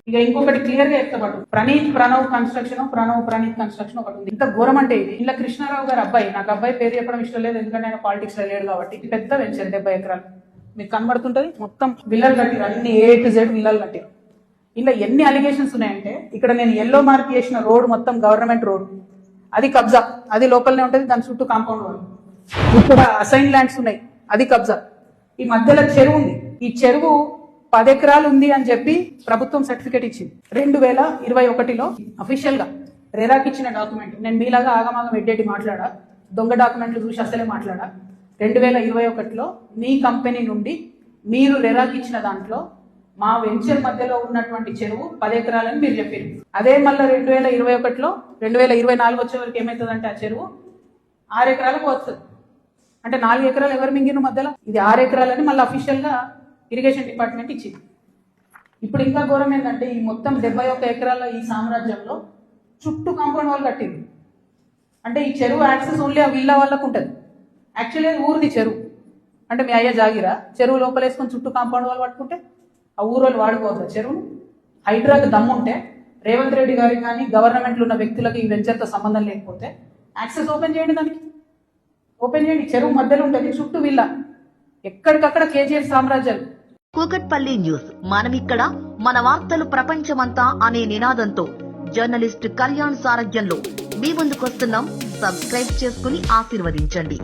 ఇక ఇంకొకటి క్లియర్ గా చెప్తాడు, ప్రణవ్ ప్రణీత్ కన్స్ట్రక్షన్ ఒకటి ఉంది. ఇంత ఘోరం అంటే ఇది. ఇలా కృష్ణారావు గారి అబ్బాయి, నాకు అబ్బాయి పేరు చెప్పడం ఇష్టం లేదు ఎందుకంటే ఆయన పాలిటిక్స్ లో లేడు కాబట్టి, పెద్ద వెంచర్ 70 ఎకరాలు మీకు కనబడుతుంటది. మొత్తం విల్లలు కట్టిరు, అన్ని A to Z విల్లలు కట్టిరు. ఇలా ఎన్ని అలిగేషన్స్ ఉన్నాయంటే, ఇక్కడ నేను ఎల్లో మార్క్ చేసిన రోడ్ మొత్తం గవర్నమెంట్ రోడ్, అది కబ్జా, అది లోకల్నే ఉంటుంది, దాని చుట్టూ కాంపౌండ్ వాళ్ళు. ఇక్కడ అసైన్ ల్యాండ్స్ ఉన్నాయి, అది కబ్జా. ఈ మధ్యలో చెరువు ఉంది, ఈ చెరువు 10 ఎకరాలు ఉంది అని చెప్పి ప్రభుత్వం సర్టిఫికేట్ ఇచ్చింది 2021లో అఫీషియల్ గా. రెరాకి ఇచ్చిన డాక్యుమెంట్, నేను మీలాగా ఆగమాగం ఎడ్డేటి మాట్లాడా, దొంగ డాక్యుమెంట్లు చూసి అసలే మాట్లాడా. 2021లో మీ కంపెనీ నుండి మీరు రెరాకి ఇచ్చిన దాంట్లో మా వెంచర్ మధ్యలో ఉన్నటువంటి చెరువు 10 ఎకరాలని మీరు చెప్పారు. అదే మళ్ళీ 2021లో 2024 వచ్చే వరకు ఏమవుతుందంటే ఆ చెరువు 6 ఎకరాలకు వస్తుంది. అంటే 4 ఎకరాలు ఎవరు మింగిన మధ్యలో, ఇది 6 ఎకరాలని మళ్ళీ అఫీషియల్ గా ఇరిగేషన్ డిపార్ట్మెంట్ ఇచ్చింది. ఇప్పుడు ఇంకా ఘోరం ఏంటంటే, ఈ మొత్తం 71 ఎకరాల ఈ సామ్రాజ్యంలో చుట్టూ కాంపౌండ్ వాళ్ళు కట్టింది. అంటే ఈ చెరువు యాక్సెస్ ఓన్లీ ఆ విల్లా వాళ్ళకు ఉంటుంది. యాక్చువల్లీ ఊరిది చెరువు, అంటే మీ అయ్య జాగిరా, చెరువు లోపలేసుకొని చుట్టూ కాంపౌండ్ వాళ్ళు పట్టుకుంటే ఆ ఊరోళ్ళు వాడుకోవద్దు చెరువు. హైడ్రాకి దమ్ముంటే రేవంత్ రెడ్డి గారికి కానీ గవర్నమెంట్లో ఉన్న వ్యక్తులకు ఈ వెంచర్తో సంబంధం లేకపోతే యాక్సెస్ ఓపెన్ చేయండి, దానికి ఓపెన్ చేయండి. చెరువు మధ్యలో ఉంటుంది, చుట్టూ విల్లా, ఎక్కడికక్కడ కేజీఎఫ్ సామ్రాజ్యాలు. కూకట్పల్లి న్యూస్, మనమిక్కడ మన వార్తలు ప్రపంచమంతా అనే నినాదంతో జర్నలిస్ట్ కళ్యాణ్ సారథ్యంలో మీ ముందుకొస్తున్నాం. సబ్స్క్రైబ్ చేసుకుని ఆశీర్వదించండి.